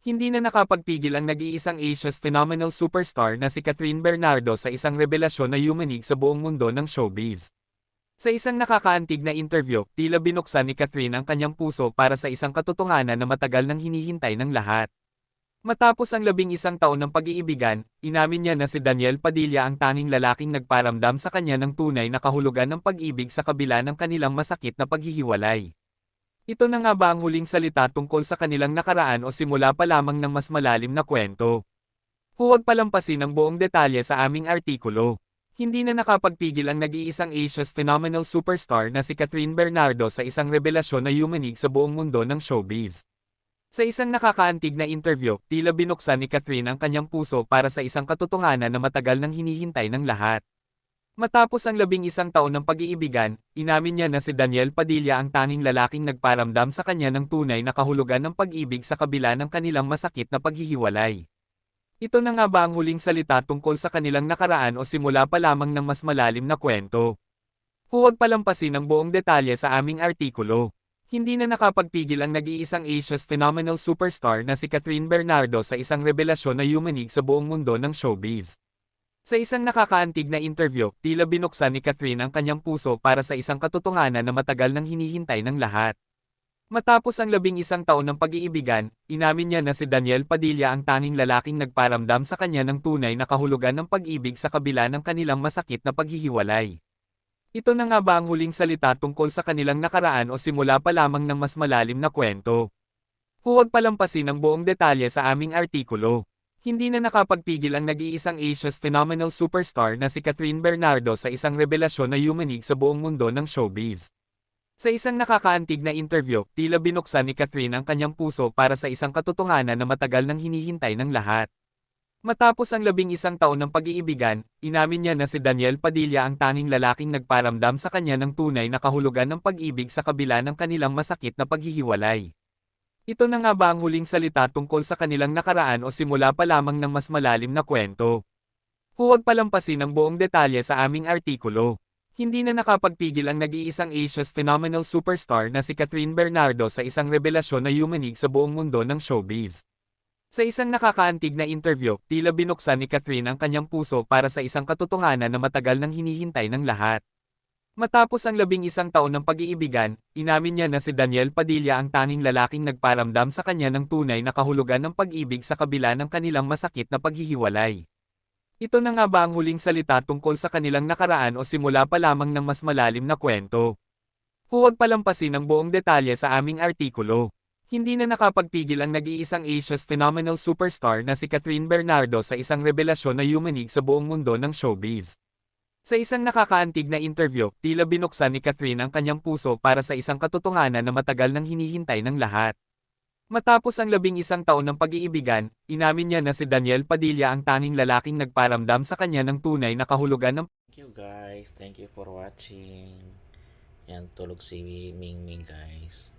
Hindi na nakapagpigil ang nag-iisang Asia's phenomenal superstar na si Catherine Bernardo sa isang revelasyon na yumanig sa buong mundo ng showbiz. Sa isang nakakaantig na interview, tila binuksan ni Catherine ang kanyang puso para sa isang katotohanan na matagal nang hinihintay ng lahat. Matapos ang 11 taon ng pag-iibigan, inamin niya na si Daniel Padilla ang tanging lalaking nagparamdam sa kanya ng tunay na kahulugan ng pag-ibig sa kabila ng kanilang masakit na paghihiwalay. Ito na nga ba ang huling salita tungkol sa kanilang nakaraan o simula pa lamang ng mas malalim na kwento? Huwag palampasin ang buong detalye sa aming artikulo. Hindi na nakapagpigil ang nag-iisang Asia's phenomenal superstar na si Catherine Bernardo sa isang revelasyon na yumanig sa buong mundo ng showbiz. Sa isang nakakaantig na interview, tila binuksan ni Catherine ang kanyang puso para sa isang katotohanan na matagal nang hinihintay ng lahat. Matapos ang 11 taon ng pag-iibigan, inamin niya na si Daniel Padilla ang tanging lalaking nagparamdam sa kanya ng tunay na kahulugan ng pag-ibig sa kabila ng kanilang masakit na paghihiwalay. Ito na nga ba ang huling salita tungkol sa kanilang nakaraan o simula pa lamang ng mas malalim na kwento? Huwag palampasin ang buong detalye sa aming artikulo. Hindi na nakapagpigil ang nag-iisang Asia's phenomenal superstar na si Catherine Bernardo sa isang revelasyon na yumanig sa buong mundo ng showbiz. Sa isang nakakaantig na interview, tila binuksan ni Catherine ang kanyang puso para sa isang katotohanan na matagal nang hinihintay ng lahat. Matapos ang 11 taon ng pag-iibigan, inamin niya na si Daniel Padilla ang tanging lalaking nagparamdam sa kanya ng tunay na kahulugan ng pag-ibig sa kabila ng kanilang masakit na paghihiwalay. Ito na nga ba ang huling salita tungkol sa kanilang nakaraan o simula pa lamang ng mas malalim na kwento? Huwag palampasin ang buong detalye sa aming artikulo. Hindi na nakapagpigil ang nag-iisang Asia's phenomenal superstar na si Catherine Bernardo sa isang revelasyon na yumanig sa buong mundo ng showbiz. Sa isang nakakaantig na interview, tila binuksan ni Catherine ang kanyang puso para sa isang katotohanan na matagal nang hinihintay ng lahat. Matapos ang 11 taon ng pag-iibigan, inamin niya na si Daniel Padilla ang tanging lalaking nagparamdam sa kanya ng tunay na kahulugan ng pag-ibig sa kabila ng kanilang masakit na paghihiwalay. Ito na nga ba ang huling salita tungkol sa kanilang nakaraan o simula pa lamang ng mas malalim na kwento? Huwag palampasin ang buong detalye sa aming artikulo. Hindi na nakapagpigil ang nag-iisang Asia's phenomenal superstar na si Catherine Bernardo sa isang revelasyon na yumanig sa buong mundo ng showbiz. Sa isang nakakaantig na interview, tila binuksan ni Catherine ang kanyang puso para sa isang katotohanan na matagal nang hinihintay ng lahat. Matapos ang 11 taon ng pag-iibigan, inamin niya na si Daniel Padilla ang tanging lalaking nagparamdam sa kanya ng tunay na kahulugan ng pag-ibig sa kabila ng kanilang masakit na paghihiwalay. Ito na nga ba ang huling salita tungkol sa kanilang nakaraan o simula pa lamang ng mas malalim na kwento? Huwag palampasin ang buong detalye sa aming artikulo. Hindi na nakapagpigil ang nag-iisang Asia's phenomenal superstar na si Catherine Bernardo sa isang revelasyon na yumanig sa buong mundo ng showbiz. Sa isang nakakaantig na interview, tila binuksan ni Catherine ang kanyang puso para sa isang katotohanan na matagal nang hinihintay ng lahat. Matapos ang 11 taon ng pag-iibigan, inamin niya na si Daniel Padilla ang tanging lalaking nagparamdam sa kanya ng tunay na kahulugan ng Thank you guys. Thank you for watching. Yan, tulog si Ming Ming guys.